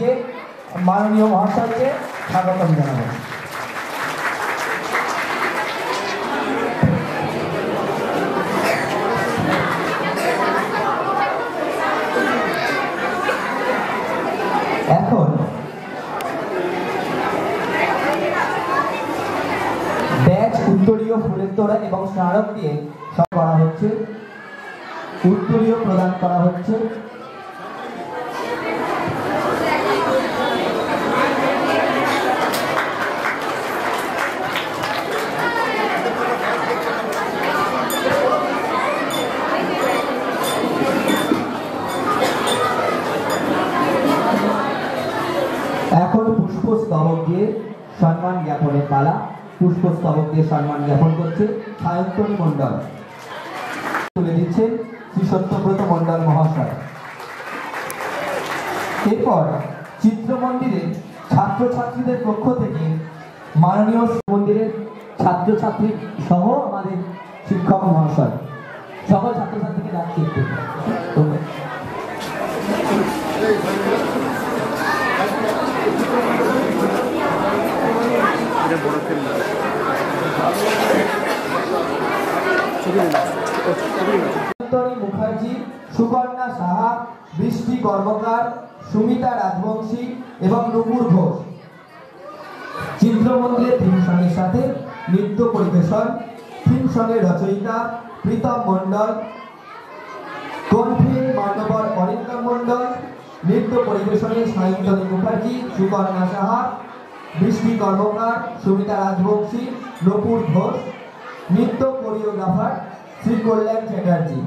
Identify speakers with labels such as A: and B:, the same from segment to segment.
A: দিয়ে মাননীয় মহাশয়কে স্বাগতম জানাবো। এখন ব্যাচ উত্তরীয় ফুলের তোড়া এবং স্মারক দিয়ে সব করা হচ্ছে, উত্তরীয় প্রদান করা হচ্ছে। এখন পুষ্পস্তবক দিয়ে সম্মান জ্ঞাপনের পালা। পুষ্পস্তবক দিয়ে সম্মান জ্ঞাপন করছে সায়ন্তনী মণ্ডল, তুলে দিচ্ছেন শ্রী সত্যব্রত মণ্ডল মহাশয়। এরপর চিত্র মন্দিরের ছাত্রছাত্রীদের পক্ষ থেকে মাননীয় মন্দিরের ছাত্রছাত্রী সহ আমাদের শিক্ষক মহাশয় সকল ছাত্রছাত্রীকে ডাকছি একটু। মুখার্জি, সুকন্যা সাহা, বৃষ্টি কর্মকার, সুমিতা রাজবংশী এবং নুপুর ঘোষ চিত্রমন্দিরের থিম সঙ্গের সাথে নৃত্য পরিবেশন। থিম সঙ্গের রচয়িতা প্রীতম মণ্ডল, কণ্ঠে মান্যবর অরিন্দম মণ্ডল, নৃত্য পরিবেশনে সায়ন্তনী মুখার্জি, সুকন্যা সাহা, বৃষ্টি কর্মকার, সুমিতা রাজবংশী, নুপুর ঘোষ, নৃত্য কোরিওগ্রাফার শ্রী কল্যাণ চ্যাটার্জি।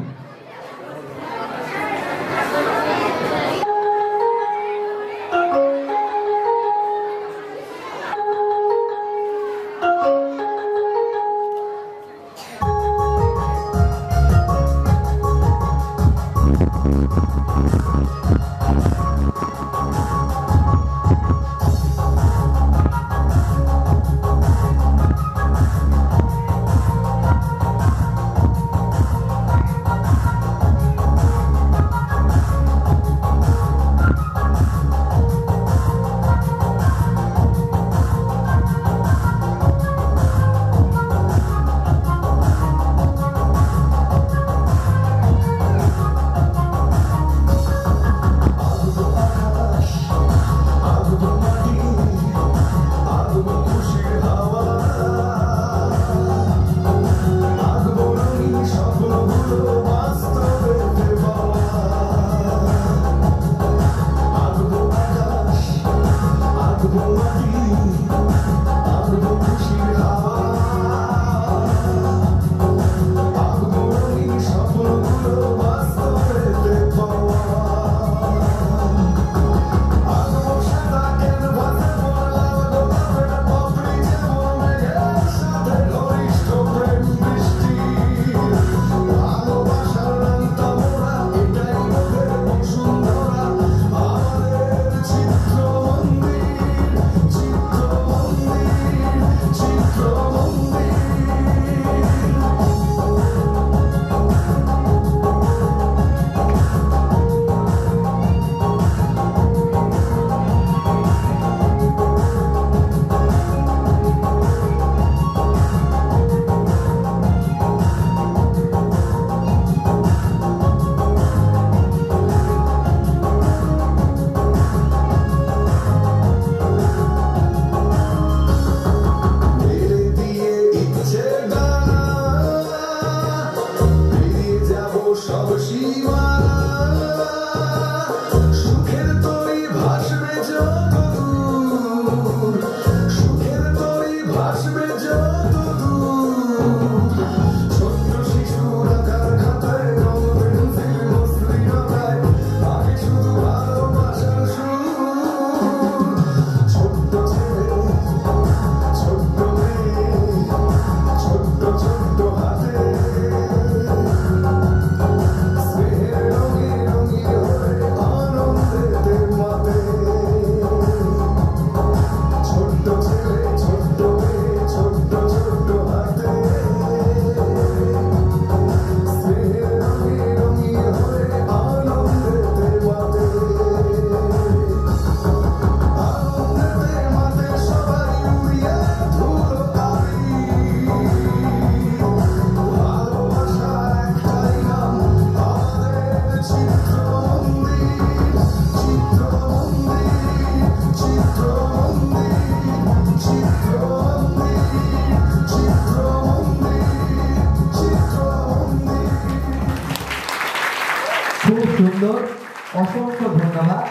A: অসংখ্য ধন্যবাদ।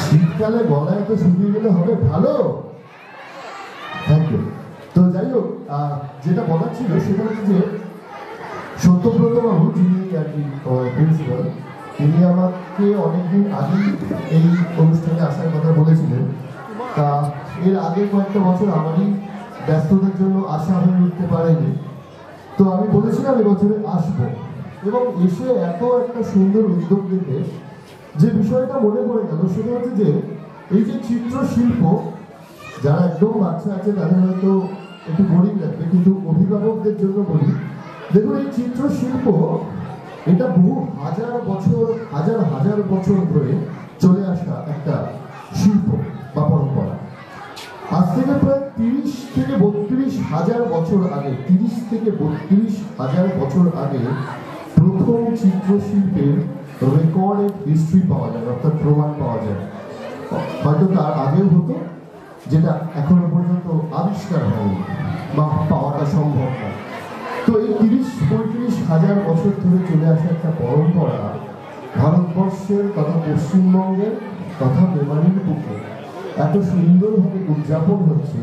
B: শীতকালে গলায় তো শুকিয়ে গেলে হবে ভালো। Thank you. তো যাই হোক, যেটা বলার ছিল সেটা হচ্ছে যে সত্যব্রত বাবু যিনি আর কি প্রিন্সিপাল, তিনি আমাকে অনেকদিন আগেই এই অনুষ্ঠানে আসার কথা বলেছিলেন। তা এর আগে কয়েকটা বছর আমারই ব্যস্ততার জন্য আসা হয়ে উঠতে পারেনি। তো আমি বলেছিলাম এবছরে আসবো, এবং এসে এত একটা সুন্দর উদ্যোগ দেখে যে বিষয়টা মনে পড়ে গেল সেটা হচ্ছে যে এই যে চিত্রশিল্প, যারা একদম বাচ্চা আছে তাদের হয়তো একটু বোরিং লাগবে, কিন্তু অভিভাবকদের জন্য বলি, দেখুন এই চিত্রশিল্প এটা বহু হাজার বছর ধরে চলে আসা একটা শিল্প বা পরম্পরা। আজ থেকে প্রায় 30 থেকে 32 হাজার বছর আগে, 30 থেকে 32 হাজার বছর আগে প্রথম চিত্রশিল্পের রেকর্ডেড হিস্ট্রি পাওয়া যায়, অর্থাৎ প্রমাণ পাওয়া যায়। হয়তো তার আগেও হতো, যেটা এখনো পর্যন্ত আবিষ্কার হয়নি বা পাওয়াটা সম্ভব না। তো এই 30-35 হাজার বছর ধরে চলে আসা একটা পরম্পরা ভারতবর্ষের তথা পশ্চিমবঙ্গের তথা মেমারির বুকে এত সুন্দরভাবে উদযাপন হচ্ছে,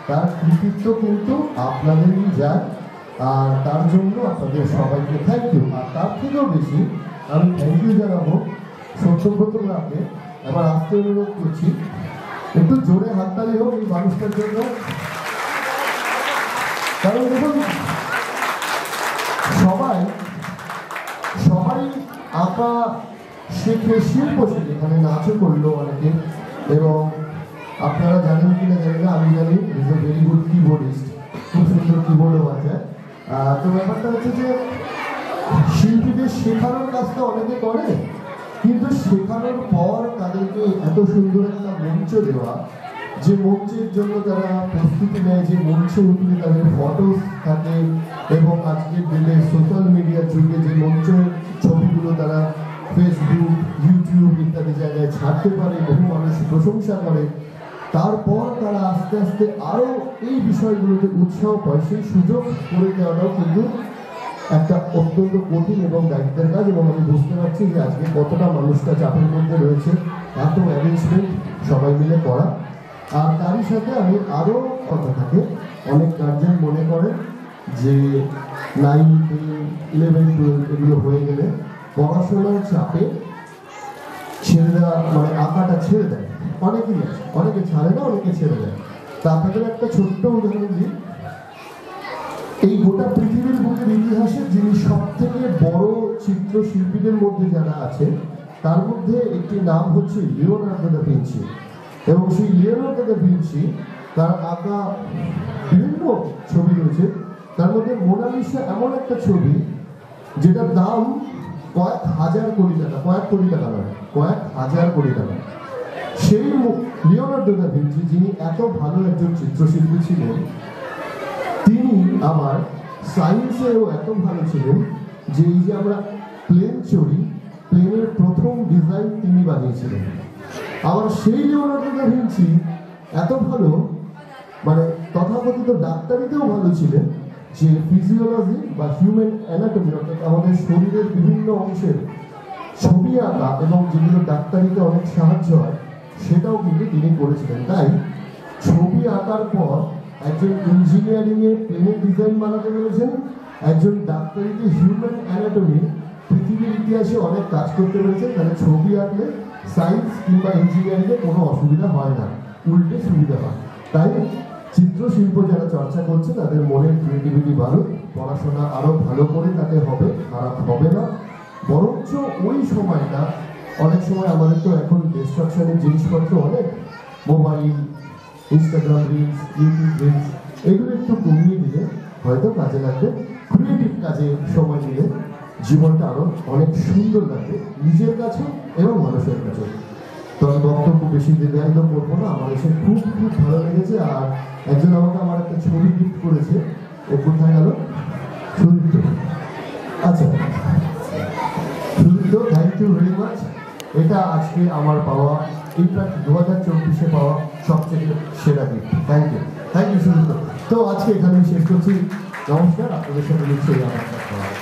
B: তার কৃতিত্ব কিন্তু আপনাদেরই যায়। আর তার জন্য আপনাদের সবাইকে থ্যাংক ইউ। আর তার থেকেও বেশি আমি থ্যাংক ইউ জানাবো সত্যব্রত রাকে। এবার আসতে অনুরোধ করছি, একটু জোরে হাততালি হোক এই মানুষটার জন্য। কারণ দেখুন, সবাই আঁকা শেখে, শিল্প শেখে, এখানে নাচও করলো অনেকে। এবং আপনারা জানেন কিনা জানি না, আমি জানি is a very good keyboardist, খুব সুন্দর কিবোর্ডও বাজায়। তো ব্যাপারটা হচ্ছে যে শিল্পীদের শেখানোর কাজটা অনেকে করে, কিন্তু শেখানোর পর তাদেরকে এত সুন্দর একটা মঞ্চ দেওয়া, যে মঞ্চের জন্য তারা প্রস্তুতি নেয়, যে মঞ্চে উঠলে তাদের ফটো থাকে, এবং আজকের দিনে সোশ্যাল মিডিয়ার যুগে যে মঞ্চের ছবিগুলো তারা ফেসবুক, ইউটিউব ইত্যাদি জায়গায় ছাড়তে পারে, বহু মানুষ প্রশংসা করে, তারপর তারা আস্তে আস্তে আরও এই বিষয়গুলোকে উৎসাহ পায়, সেই সুযোগ করে দেওয়াটাও কিন্তু একটা অত্যন্ত কঠিন এবং দায়িত্বের কাজ। এবং আমি বুঝতে পারছি যে আজকে কতটা মানুষটা চাপের মধ্যে রয়েছে, এত অ্যারেঞ্জমেন্ট সবাই মিলে করা। আর তারই সাথে আমি আরও কথা থাকে, অনেক গার্জেন মনে করে যে 9, 10, 11, 12 এগুলো হয়ে গেলে পড়াশোনার চাপে ছেড়ে দেওয়া, মানে আঁকাটা ছেড়ে দেয়। অনেকেই আছে, অনেকে ছাড়ে না, অনেকে ছেড়ে দেয়। তা আপনাদের একটা ছোট্ট উদাহরণ দিই, এই গোটা পৃথিবীর বুকের ইতিহাসে যিনি সব থেকে বড় চিত্রশিল্পীদের মধ্যে যারা আছে, তার মধ্যে একটি নাম হচ্ছে লিওনার্দো দা ভিঞ্চি। এবং সেই লিওনার্দো দা ভিঞ্চি তার আঁকা বিভিন্ন ছবি রয়েছে, তার মধ্যে মোনালিসা এমন একটা ছবি যেটার দাম কয়েক হাজার কোটি টাকা, কয়েক কোটি টাকা নয়, কয়েক হাজার কোটি টাকা। সেই লিওনার্দো দা ভিঞ্চি, যিনি এত ভালো একজন চিত্রশিল্পী ছিলেন, তিনি আবার সায়েন্সেও এত ভালো ছিলেন যে এই যে আমরা প্লেন চড়ি, প্লেনের প্রথম ডিজাইন তিনি বানিয়েছিলেন। আবার সেই লিওনার্দো দা ভিঞ্চি এত ভালো, মানে তথাকথিত ডাক্তারিতেও ভালো ছিলেন, যে ফিজিওলজি বা হিউম্যান অ্যানাটমি, অর্থাৎ আমাদের শরীরের বিভিন্ন অংশের ছবি আঁকা এবং যেগুলো ডাক্তারিতে অনেক সাহায্য হয়, সেটাও কিন্তু তিনি করেছিলেন। তাই ছবি আঁকার পর একজন ইঞ্জিনিয়ারিংয়ে প্লেনের ডিজাইন বানাতে পেরেছেন, একজন ডাক্তারিতে হিউম্যান অ্যানাটমি, পৃথিবীর ইতিহাসে অনেক কাজ করতে পেরেছেন। তাহলে ছবি আঁকলে সায়েন্স কিংবা ইঞ্জিনিয়ারিংয়ে কোনো অসুবিধা হয় না, উল্টে সুবিধা হয়। তাই চিত্রশিল্প যারা চর্চা করছে তাদের মনের ক্রিয়েটিভিটি বাড়ুক, পড়াশোনা আরও ভালো করে তাতে হবে, খারাপ হবে না। বরঞ্চ ওই সময়টা, অনেক সময় আমাদের তো এখন ডিস্ট্রাকশনের জিনিসপত্র অনেক, mobile, Instagram reels, YouTube reels, এগুলো একটু কমিয়ে দিলে হয়তো কাজে লাগবে। ক্রিয়েটিভ কাজে সময় দিলে জীবনটা আরও অনেক সুন্দর লাগবে, নিজের কাছেও এবং মানুষের কাছেও। তো আমি বক্তব্য বেশি দীর্ঘায়িত করবো না, আমার এসে খুব খুব ভালো লেগেছে। আর একজন আমাকে আমার একটা ছবি গিফট করেছে, ও কোথায় গেল? সুদীপ্ত। আচ্ছা Sudipta, thank you very much. এটা আজকে আমার পাওয়া, ইনফ্যাক্ট 2024-এ পাওয়া সবচেয়ে সেরা গিফট। Thank you Sudipta. তো আজকে এখানে শেষ করছি, নমস্কার। আপনাদের সাথে নিশ্চয়ই আমার কথা হবে।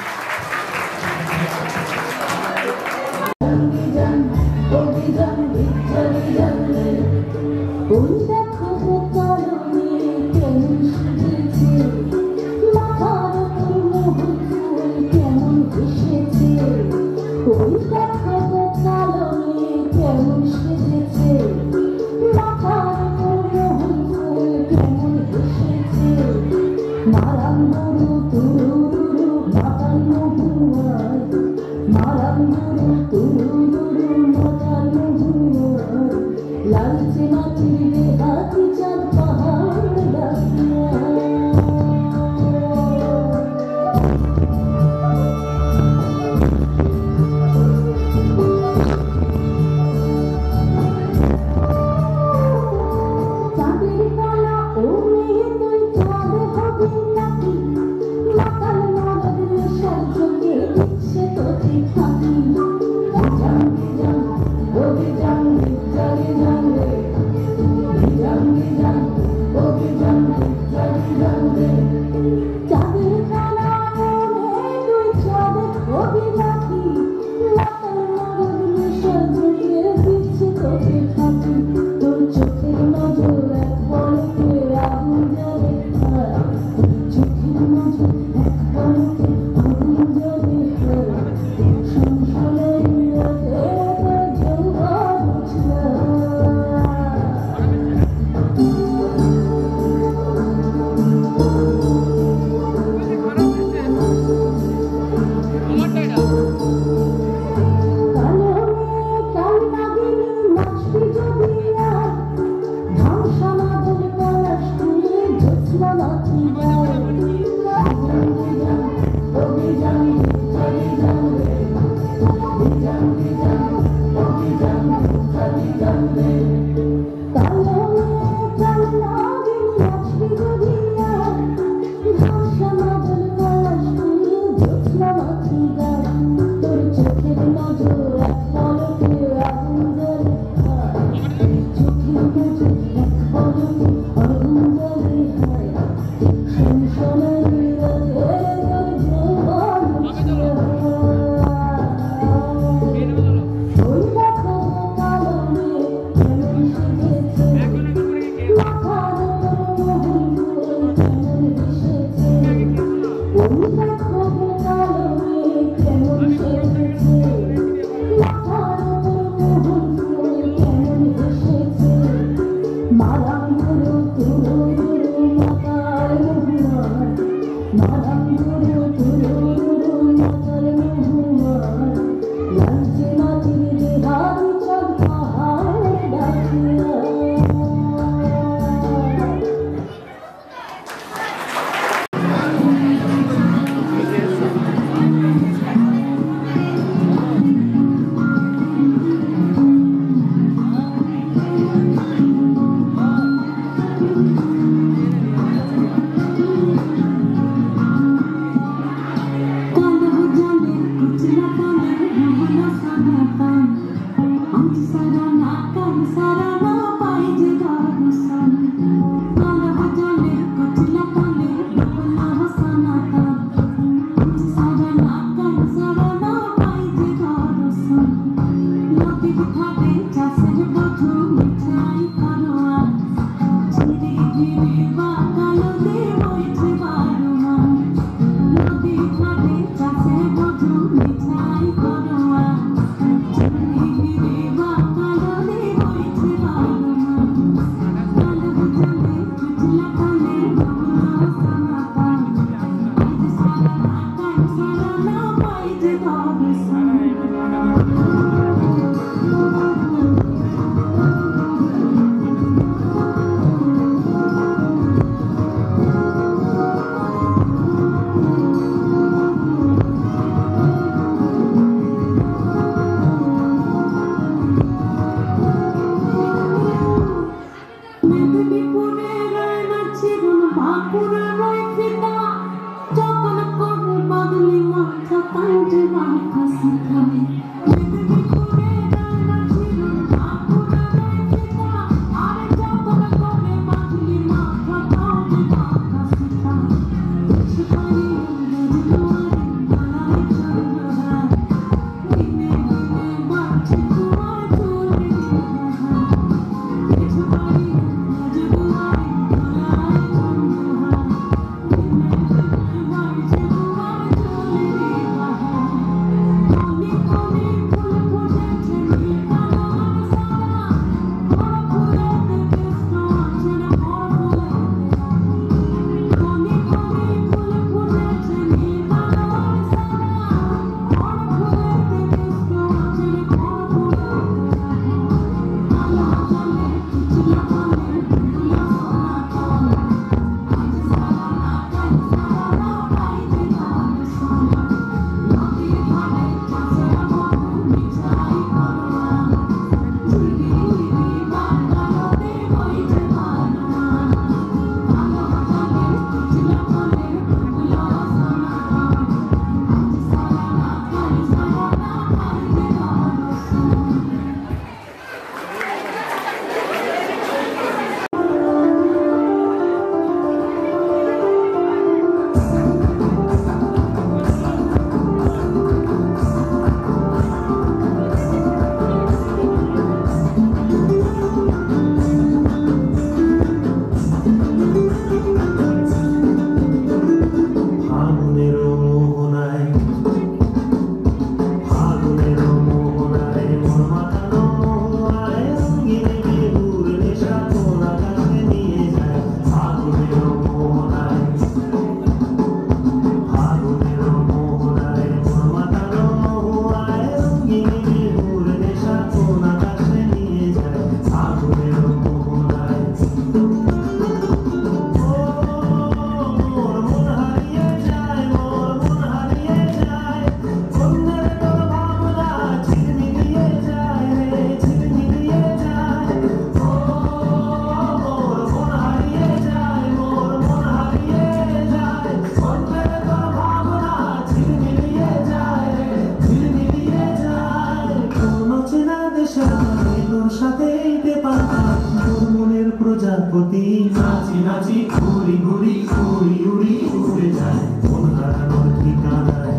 C: প্রজাপতি নাচি নাচি ঘুরি ঘুরি উড়ি উড়ি উড়ে যায় মন হারানোর ঠিকানায়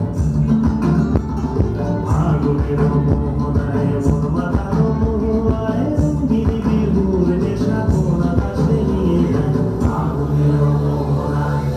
C: ফাগুনের মোহনায় মন মাতানো মহুয়ায় রঙ্গিনী বিহুর নেশা কোন আকাশে নিয়ে যায় ফাগুনের মোহনায়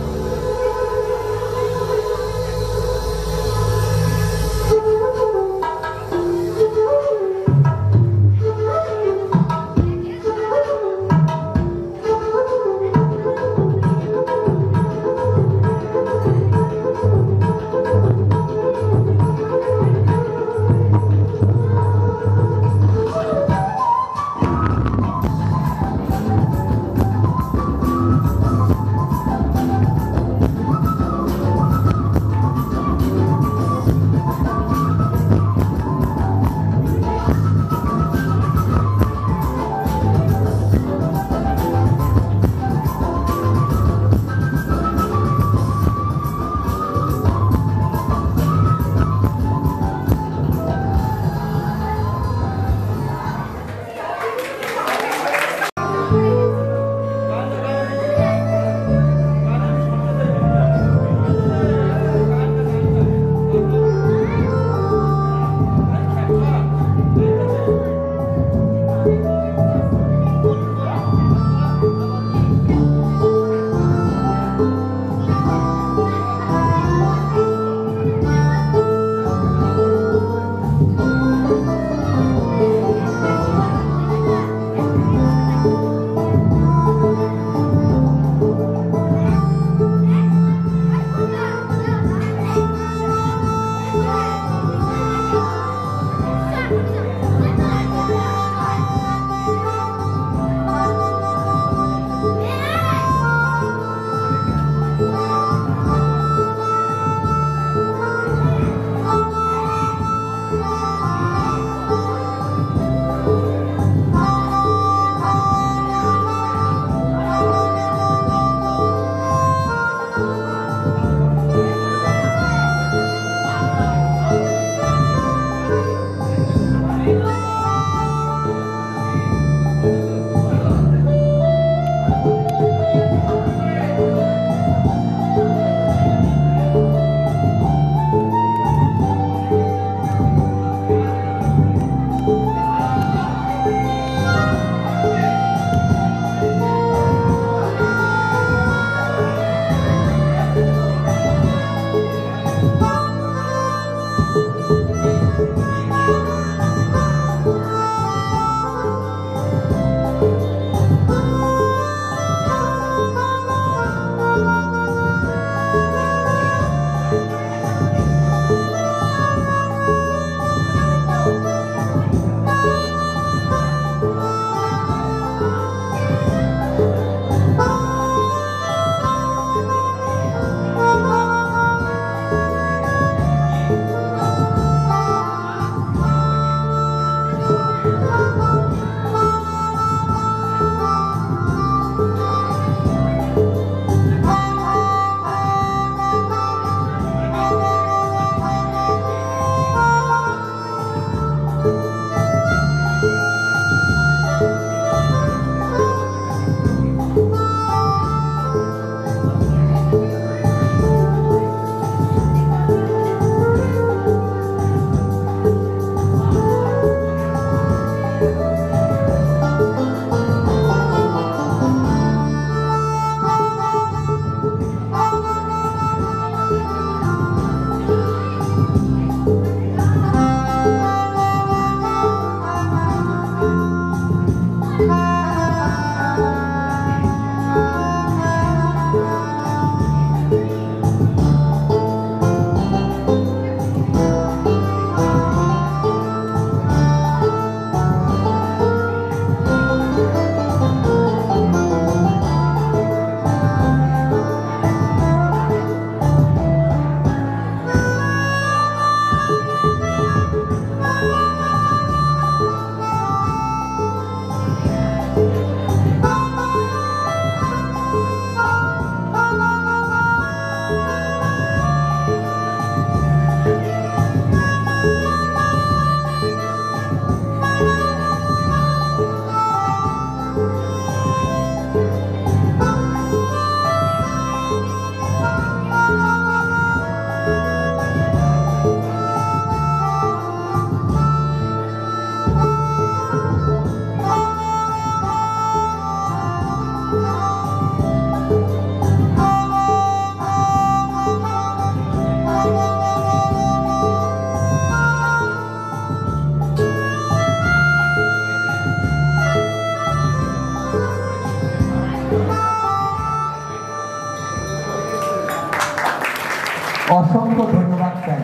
A: অসংখ্য ধন্যবাদ চাই।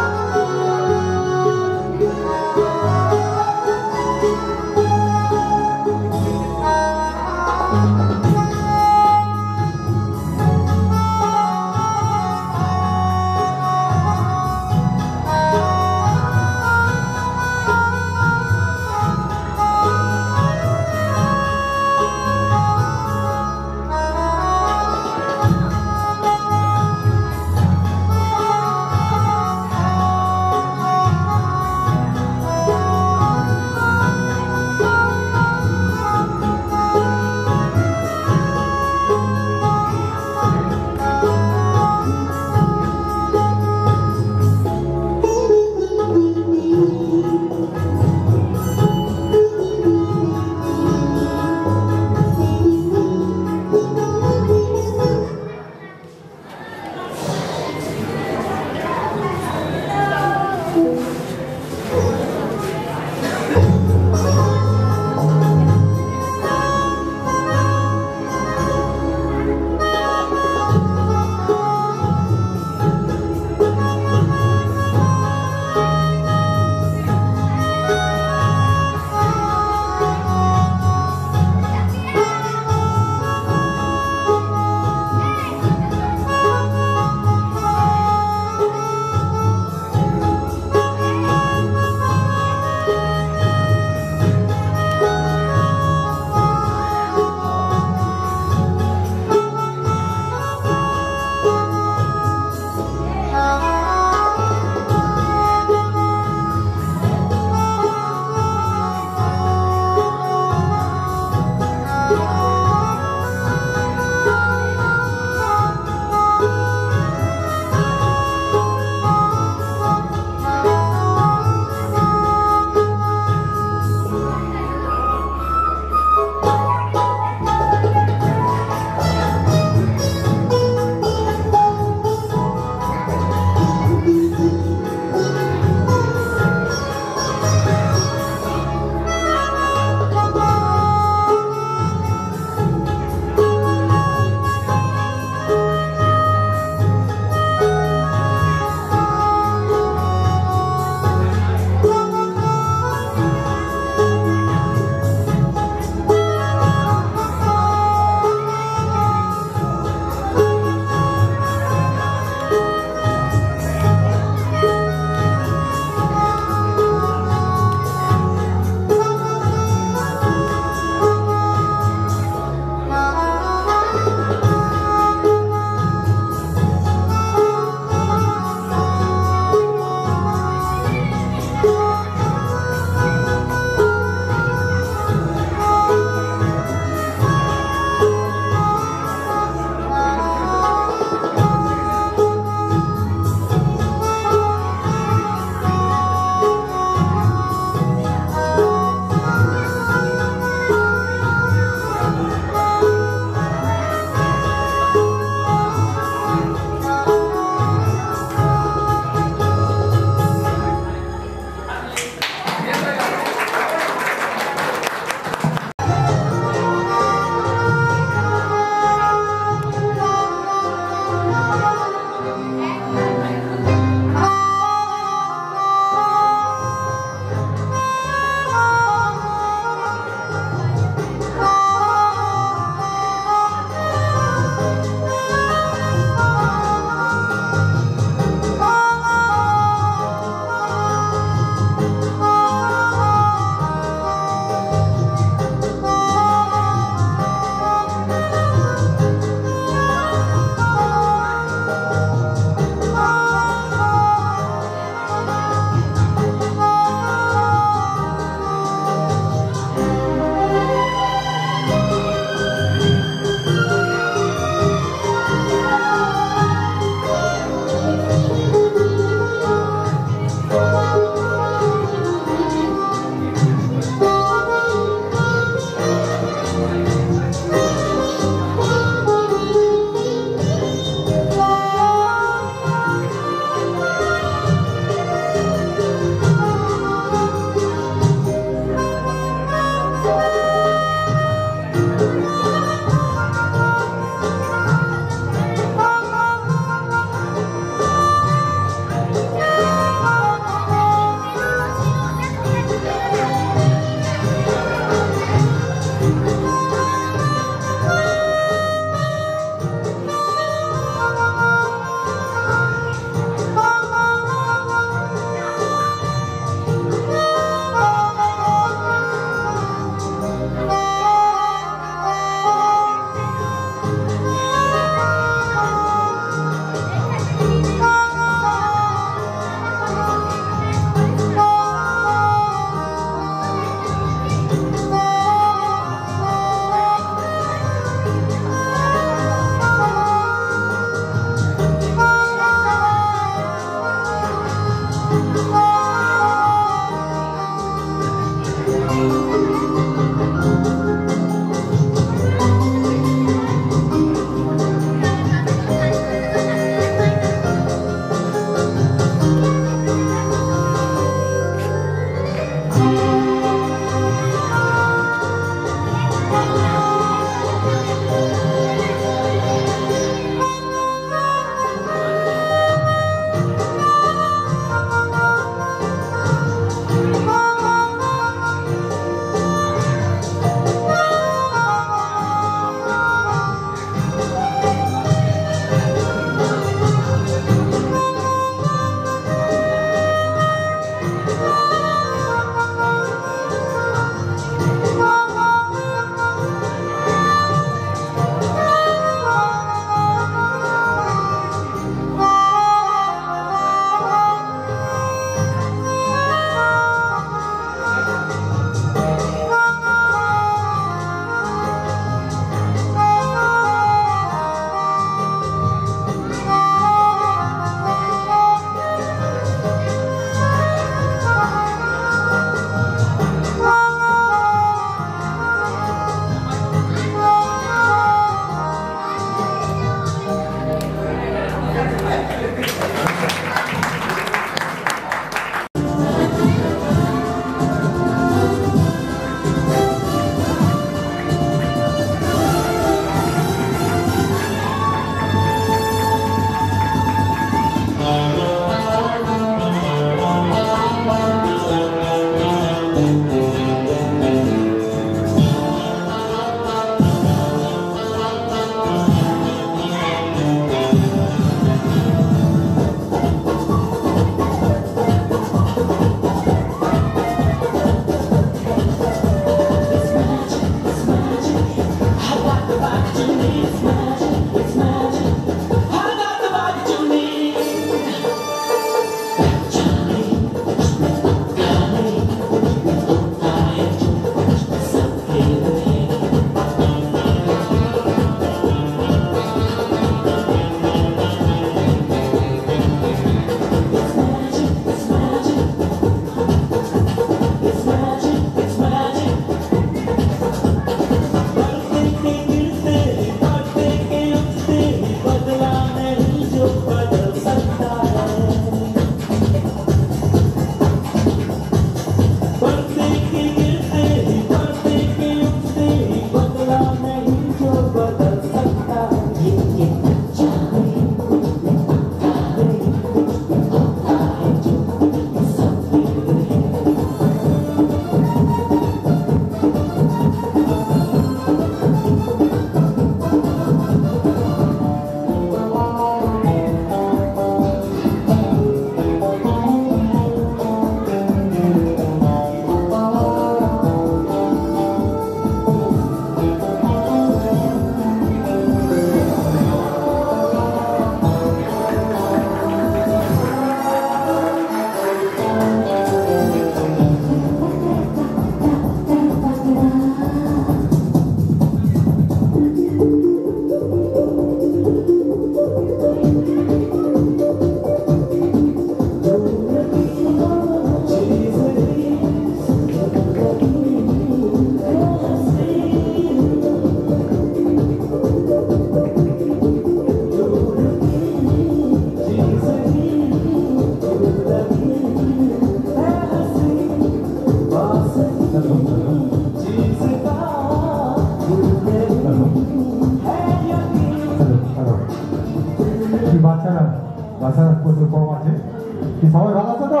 D: তো?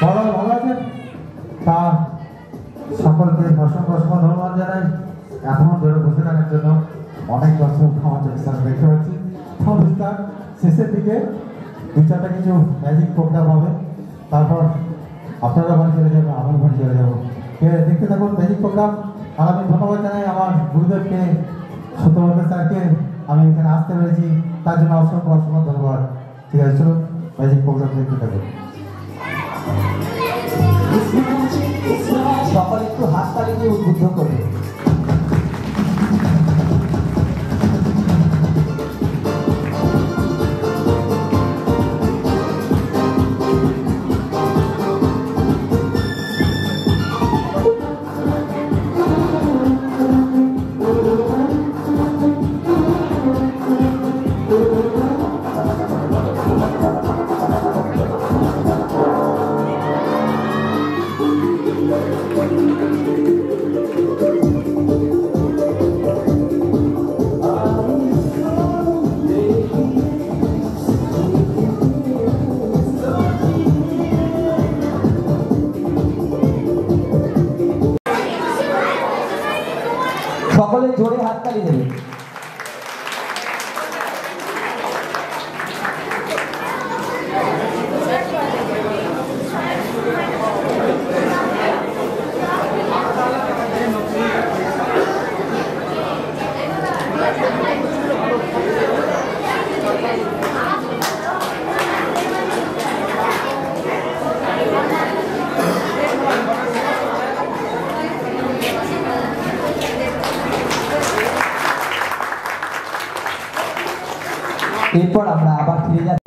D: ভালো ভালো আছেন? তা সকলকে অসংখ্য অসংখ্য ধন্যবাদ জানাই এখনো ধরে বসে থাকার জন্য। অনেক দর্শক আমার চোখের সামনে দেখতে পাচ্ছি। অনুষ্ঠান শেষের দিকে দু চারটা কিছু ম্যাজিক প্রোগ্রাম হবে, তারপর আপনারা বাড়ি চলে যাবেন, আমি বাড়ি চলে যাবো। দেখতে থাকুন ম্যাজিক প্রোগ্রাম। আর আমি ধন্যবাদ জানাই আমার গুরুদেবকে, সত্যব্রত স্যারকে, আমি এখানে আসতে পেরেছি তার জন্য অসংখ্য অসংখ্য ধন্যবাদ। ঠিক আছে, চলুন ম্যাজিক প্রোগ্রাম দেখতে থাকুন।
A: সকলে একটু হাততালি দিয়ে উদ্বুদ্ধ করবে। সকলে জোরে হাততালি দেবে। এরপর আমরা আবার ফিরে যাচ্ছি।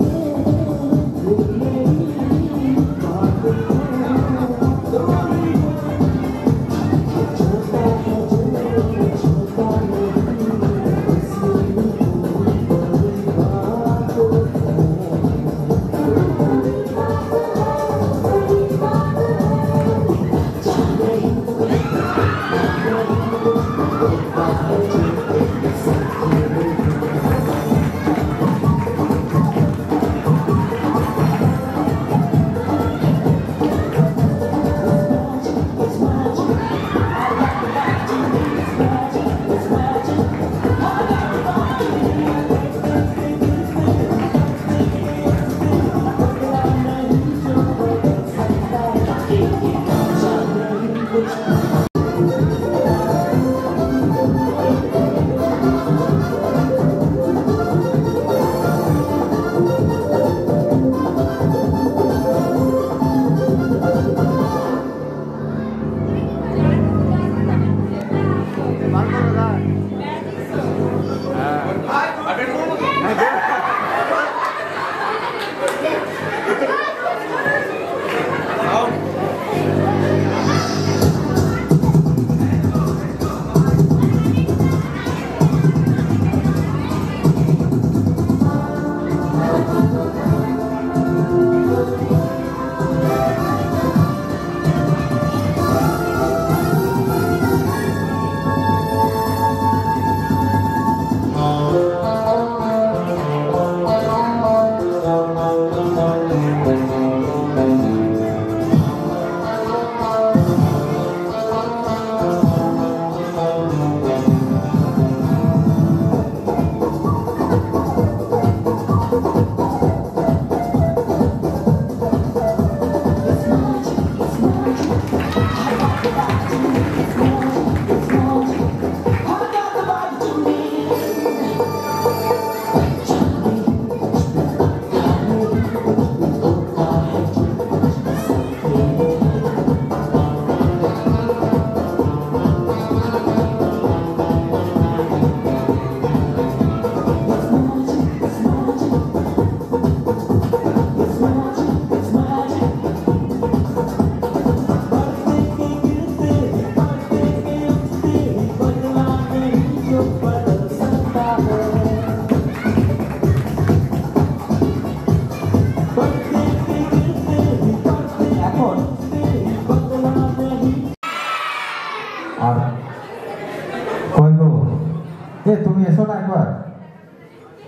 D: তুমি এসো না একবার,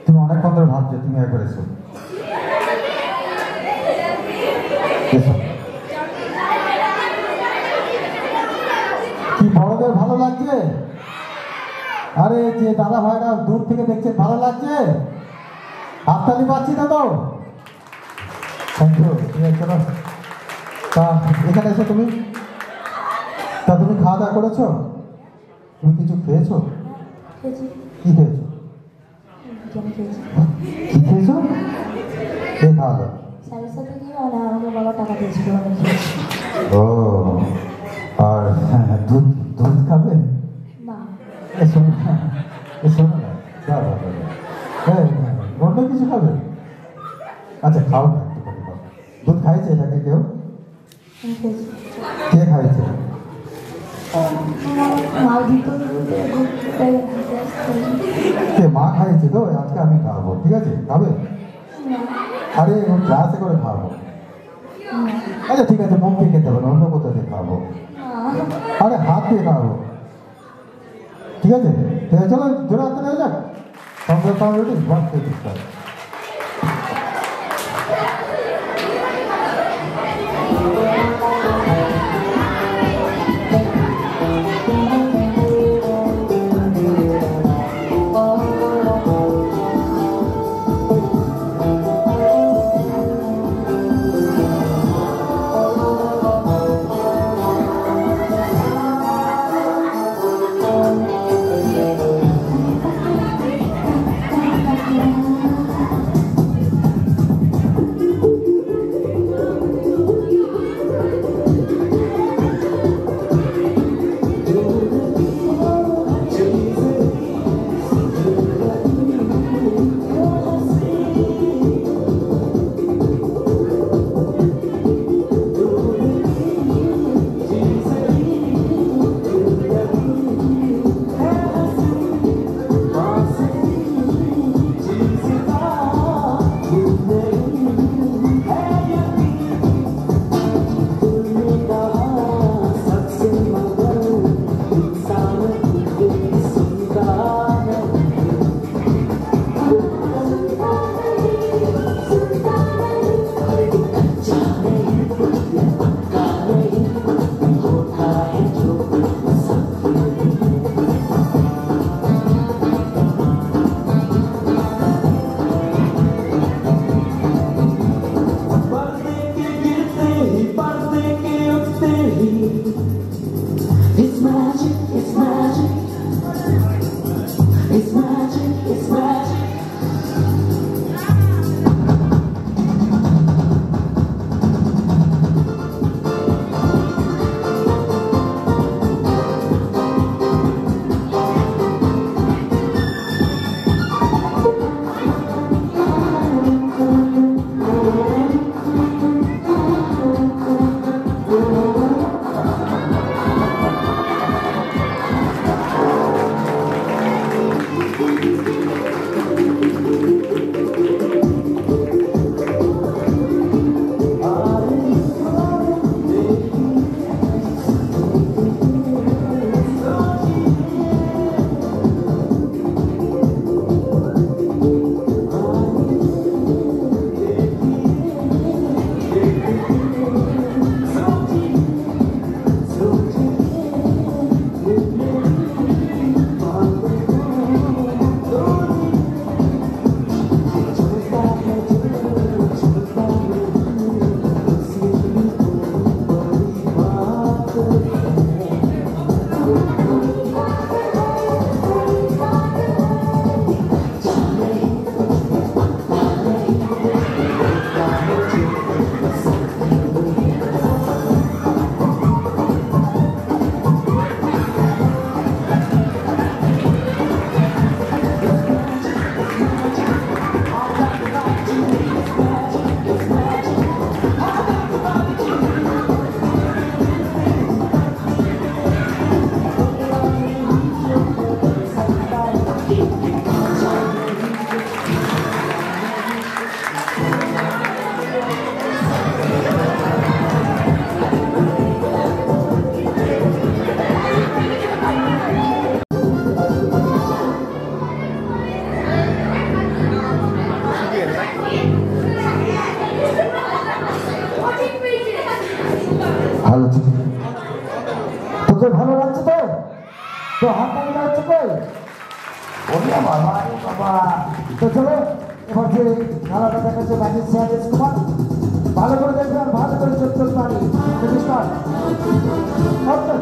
D: তুমি অনেকক্ষণ ধরে ভাবছো, তুমি একবার এসো। এসো। কি বড়দের ভালো লাগছে? আরে যে দাদা ভাইরা দূর থেকে দেখছেন ভালো লাগছে? হাততালি পাচ্ছি না তো? Thank you. ঠিক আছে, চলো। তা এখানে এসো তুমি। তা তুমি খাওয়া দাওয়া করেছো? তুমি কিছু খেয়েছো? কি খেয়েছো? কি খেয়েছো? কে খাওয়া দাওয়া?
E: বাবা টাকা দিয়েছিল আমি খেয়েছি।
D: ও, আর দুধ দুধ খাবে?
E: না,
D: এসো না, এসো না, দাও দাও দাও। অন্য কিছু খাবে? আচ্ছা, খাও না, একটুখানি খাও। দুধ খাইছে এটাকে কেউ?
E: আমি খেয়েছি।
D: কে খাইছে?
E: মা দিত
D: কে মা খাইছে তো? আজকে আমি খাওয়াবো, ঠিক আছে? খাবে? আরে ও গ্লাসে করে খাওয়াবো। আচ্ছা ঠিক আছে, মুখ দিয়ে খেতে হবে না, অন্য কোথা দিয়ে খাওয়াবো। আরে হাত দিয়ে খাওয়াবো, ঠিক আছে? ঠিক আছে, চলো জোরে হাতে নেওয়া যাক। সঙ্গে সঙ্গে ready, one two three start. ভালো ছিল তোকে ভালো লাগছে তো তো হাত তালি হচ্ছে কই ওরে বাবা রে বাবা তো চলো এবার যে খেলাটা দেখাচ্ছে ম্যাজিক চেয়ার কুমার ভালো করে দেখবে আর ভালো করে চলতে পারি স্টার্ট ওকে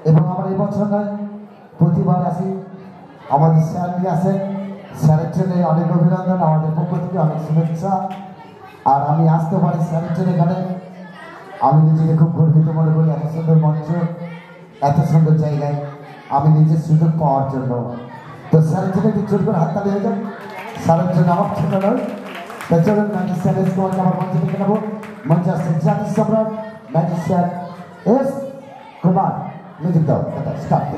D: এবং আমার এই বছর নয় প্রতিবার আসি আমাদের স্যার নিয়ে আসেন স্যারের জন্য অনেক অভিনন্দন আমাদের পক্ষ থেকে অনেক শুভেচ্ছা আর আমি আসতে পারি স্যারের জন্য এখানে আমি নিজেকে খুব গর্বিত মনে করি এত সুন্দর মঞ্চ এত সুন্দর জায়গায় আমি নিজের সুযোগ পাওয়ার জন্য তো স্যারের জন্য একটু জোর করে হাততালি হয়ে যান স্যারের জন্য আমার ছোট নয় তো চলুন ম্যাজিক স্যার এস কুমারকে আমার মঞ্চে দেখে নেবো মঞ্চে আসছেন জাতির সম্রাট magic sir S Kumar music দাও স্টার্ট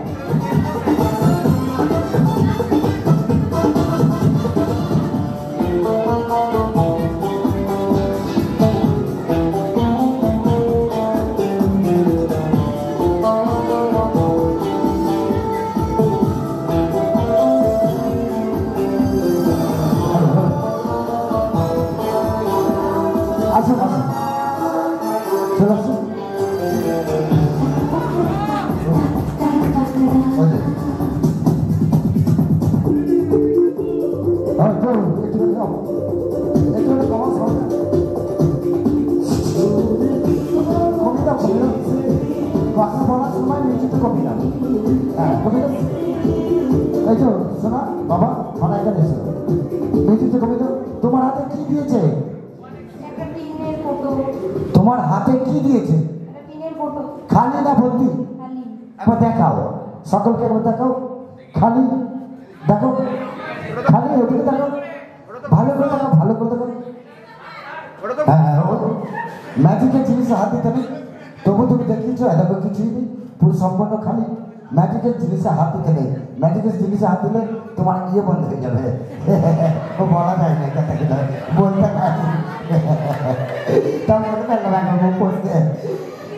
D: আসুন আসুন চলে আসুন কথা বলার সময় নিশ্চিত কবিতা হ্যাঁ কবিতা এই তো শোনা বাবা মানে এখানে এসো নিশ্চিত কবিতা তোমার হাতে কি দিয়েছে তোমার হাতে কি দিয়েছে খালি না ভর্তি একবার দেখাও সকলকে একবার দেখাও খালি দেখো খালি ওদিকে দেখো ভালো করে দেখো ভালো করে দেখো হ্যাঁ হ্যাঁ ম্যাজিকের জিনিসে হাত দিতে নেই তবু তুমি দেখিয়েছো এলাকা কিছুই নেই পুরো সম্পূর্ণ খালি ম্যাজিকের জিনিসে হাত দিতে নেই ম্যাজিকের জিনিসে হাত দিলে তোমার ইয়ে বন্ধ হয়ে যাবে ও বলা যায় না এটা থেকে বলতে তা মনে করলাম পড়তে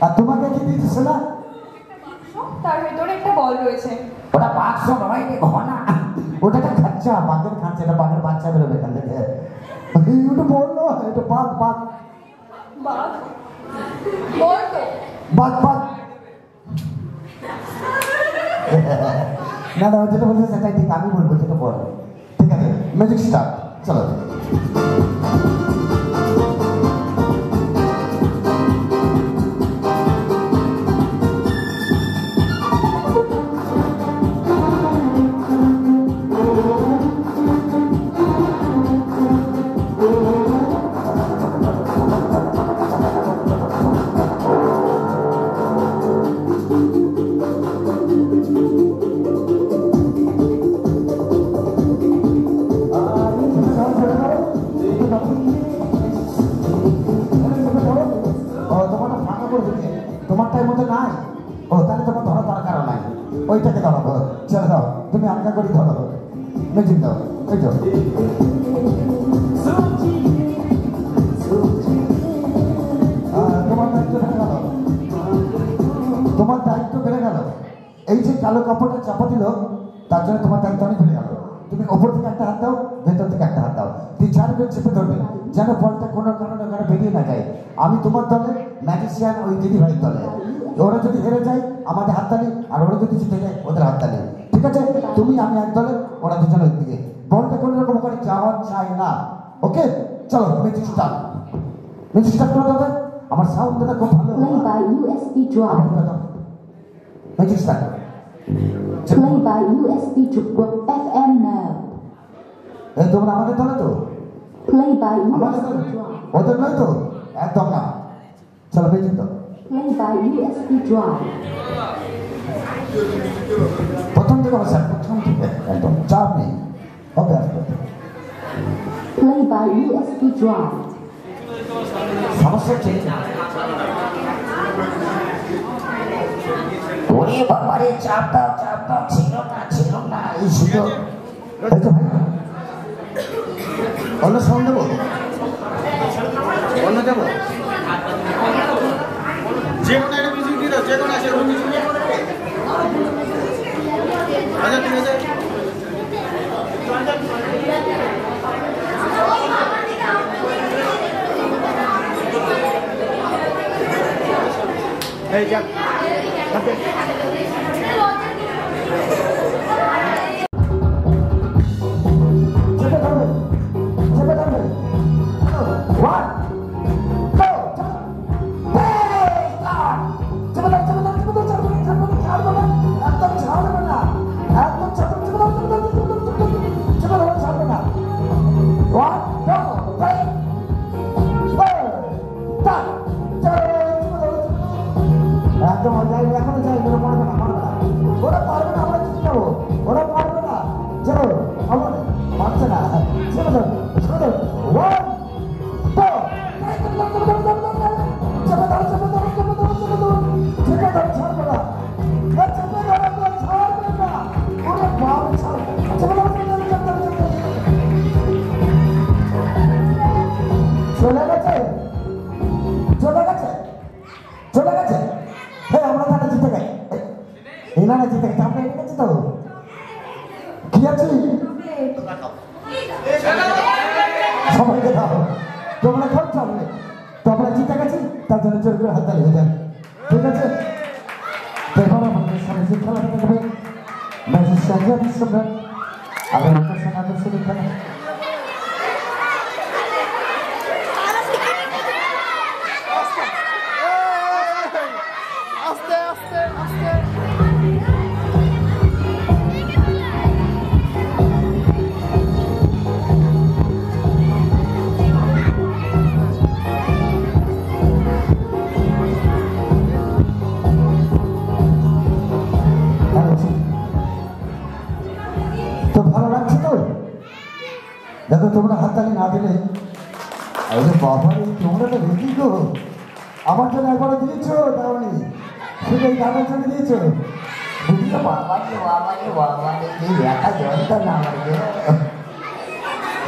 D: আর তোমাকে কি দিতেছে না
E: তার ভিতরে একটা বল রয়েছে
D: ওটা বাক্স নয় ঘনা ওটা একটা খাচ্চা বাঘের খাচ্ছে এটা বাঘের বাচ্চা বেরোবে এখান থেকে ওটা বললো এটা বাঘ বাঘ
E: বাঘ বল তো
D: বাঘ বাঘ না না যেটা বলছে সেটাই ঠিক আমি বলবো যেটা বল ঠিক আছে ম্যাজিক স্টার্ট চলো তোমারটার মধ্যে নাই ও তাহলে তোমার ধরো দরকার নাই ওইটাকে ধরো ছেড়ে দাও তুমি আলগা করে ধরো ম্যাজিক দাও এই তো তোমার দায়িত্ব বেড়ে গেল তোমার দায়িত্ব বেড়ে গেল এই যে কালো কাপড়টা চাপা দিল তার জন্য তোমার দায়িত্ব অনেক বেড়ে গেল তুমি ওপর থেকে একটা হাত দাও ভেতর থেকে একটা হাত দাও তুই চারবার চেপে ধরবে যেন বলটা কোনো কারণে ওখানে বেরিয়ে না যায় আমি তোমার দলে ম্যাজিশিয়ান ওই দিদি ভাইয়ের দলে ওরা যদি হেরে যায় আমাদের হাততালি আর ওরা যদি জিতে যায় ওদের হাততালি ঠিক আছে তুমি আমি এক দলে ওরা দুজন ওই দিকে বলটা কোনো রকম করে যাওয়া চাই না ওকে চলো ম্যাজিক স্টার্ট করে দেবে আমার সাউন্ডটা খুব ভালো
F: Play by USB drive.
D: Magic start
F: Play by USB drive FM now.
D: এই তোমরা আমাদের দলে তো
F: Play by
D: আমাদের
F: USB drive.
D: ওদের নয় তো একদম না চলো পেয়েছি তো
F: Play by USB drive.
D: প্রথম থেকে আমার স্যার প্রথম থেকে একদম চাপ নেই হবে আসবে
F: Play by USB drive.
D: সমস্যা ঠিক ওরে বাবারে চাপ দাও ছিল না এই সুযোগ এই তো ভাই অন্য সাউন্ড দেবো অন্য দেবো
G: যে কোনো একটা মিউজিক দিয়ে দাও যে কোনো আছে আচ্ছা ঠিক আছে এই যা
D: একদম এখনো যাই ওরা পারবে না আমরা কি যাবো ওরা পারবে না চলো আমার পারছে না চলো ওয়ান চলে গেছে হ্যাঁ আমরা তাহলে জিতে গেছি এনারা জিতে গেছে আমরা এনে গেছি তো কি আছে সবাইকে দাও তোমরা খাও চাবলে তো আমরা জিতে গেছি তার জন্য জোর করে হাততালি হয়ে যায় ঠিক আছে এবার আমাদের সামনে যে খেলা দেখবে ম্যাচের সাজা বিশ্বকাপ আবার আকর্ষণ খেলা তো ভালো লাগছে তো দেখো তোমরা হাততালি না দিলে বাবা তোমরা তো রেডি গো আমার জন্য একবারও দিয়েছো তাহলে শুধু এই গানের জন্য দিয়েছো বুঝলো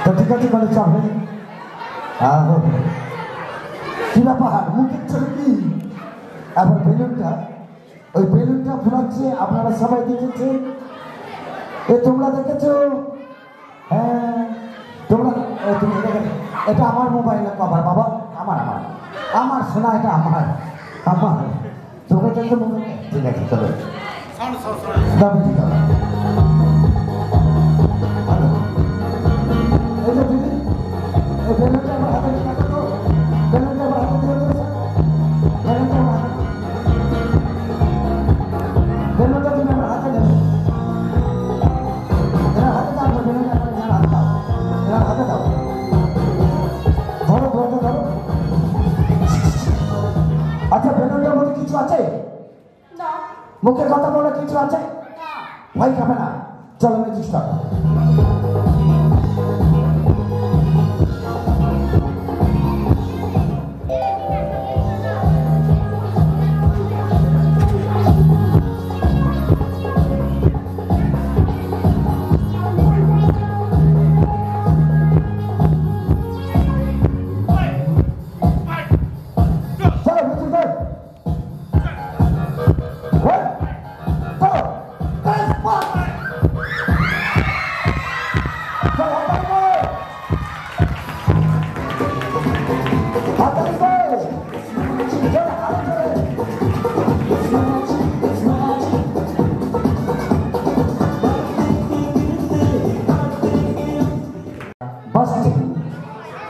D: তো ঠিক আছে বলে চাপে কি ব্যাপার মুখের চলে কি আবার বেলুনটা ওই বেলুনটা ফোলাচ্ছে আপনারা সবাই দেখেছেন এ তোমরা দেখেছো হ্যাঁ তোমরা তুমি এটা আমার মোবাইলে কভার বাবা আমার শোনা এটা আমার তোমরা দেখে মোবাইল ঠিক আছে চলো দাবি ঠিক আছে ভালো এই যে দিদি এই বেলুনটা আমার হাতে নিয়ে রাখো তো বেলুনটা আমার হাতে দিয়ে দেবো বেলুনটা আমার হাতে বেলুনটা তুমি আমার হাতে নেবে হাতে দাও ধরো আচ্ছা বেলুনটার মধ্যে কিছু আছে মুখে কথা বলে কিছু আছে ভয় খাবে না চলো ম্যাজিক স্টার্ট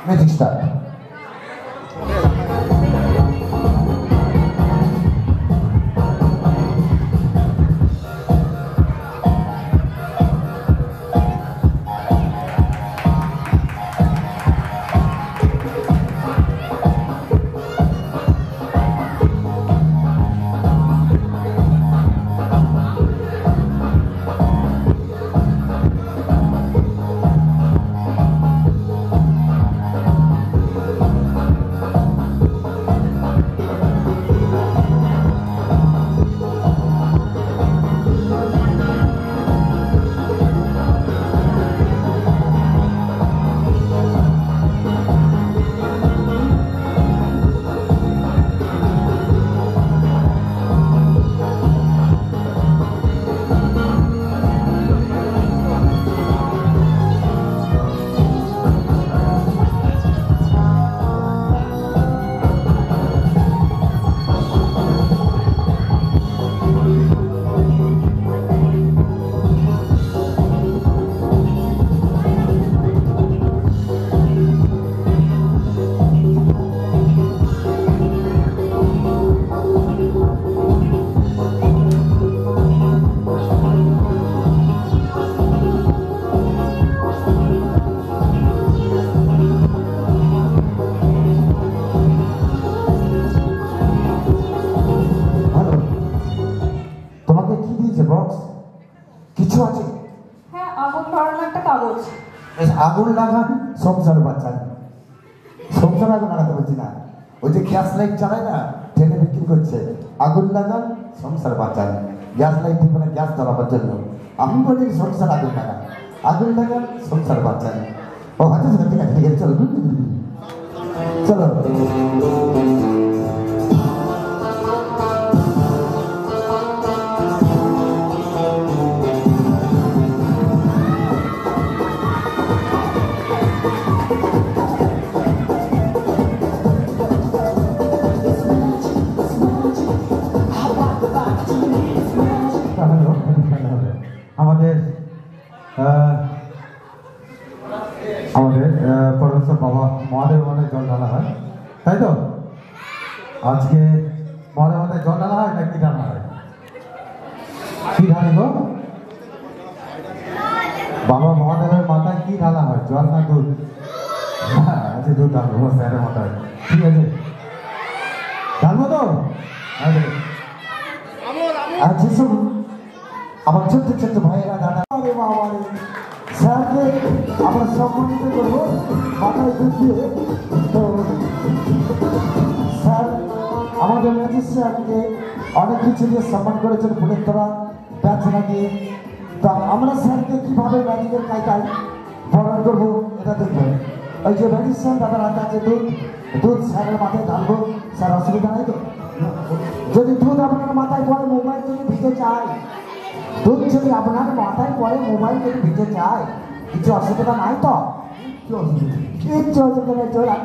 D: Magic start. আগুন লাগান সংসার বাঁচান। সংসার আগুন লাগাতে বলছি না, ওই যে গ্যাস লাইট চালায় না, ট্রেনে বিক্রি করছে, আগুন লাগান সংসার বাঁচান। গ্যাস লাইট দিব না গ্যাস জ্বালাবার জন্য, আমি বলি সংসার আগুন লাগান, আগুন লাগান সংসার বাঁচান। ও আচ্ছা ঠিক আছে ঠিক আছে, চলো চলো। আমাদের আমাদের পরমেশ্বর বাবা মহাদেব মাথায় জল ঢালা হয়, তাই তো? আজকে মহাদেব মাথায় জল ঢালা হয় না কি ঢালা হয়? কি ঢালি গো? বাবা মহাদেবের মাথায় কি ঢালা হয়, জল না দুধ? আচ্ছা দুধ ঢালবো স্যারের মাথায়, ঠিক আছে ঢালবো তো? আচ্ছা সব আমার ছোট্ট ছোট্ট ভাইয়েরা দাদা স্যারকে আমরা সম্মানিত করবো মাথায় দুধ দিয়ে। তো স্যার আমাদের ম্যাজিস্ট্রেটকে অনেক কিছু দিয়ে সম্মান করেছেন, ফুলের তোরা প্রার্থনা দিয়ে। তো আমরা স্যারকে কীভাবে ম্যাজিকের কায়দায় বরণ করবো এটা দেখবেন। ওই যে ম্যাজিস্ট্রেট দাদার হাতে আছে দুধ, দুধ স্যারের মাথায় ঢালবো। স্যার অসুবিধা নাই তো? যদি দুধ আপনার মাথায় পড়ে মোবাইল যদি ভিজে যায়, দুধ যদি আপনার মাথায় পড়ে মোবাইল যদি ভিজে যায়, কিছু অসুবিধা নাই তো? কিচ্ছু অসুবিধা নেই, চলো।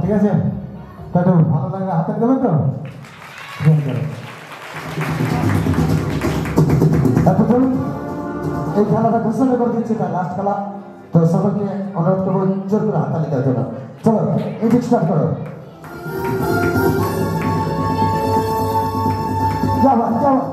D: ঠিক আছে, তো ভালো লাগলে হাতে দেবেন তো। তারপর চলুন এই খেলাটা ঘোষণা করে দিচ্ছে তার লাস্ট খেলা। তো সবাইকে অনুরোধ করবো জোর করে হাততালি দেওয়ার জন্য। চলো মিউজিক স্টার্ট করো। যাবা যাবা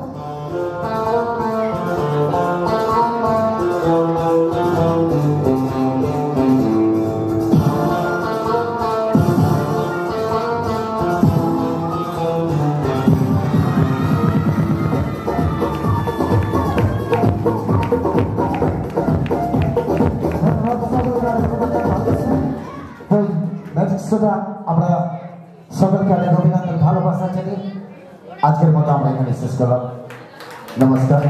D: আমরা সকলকে অনেক অভিনন্দন ভালোবাসা জানি। আজকের মতো আমরা এখানে শেষ করলাম। নমস্কার।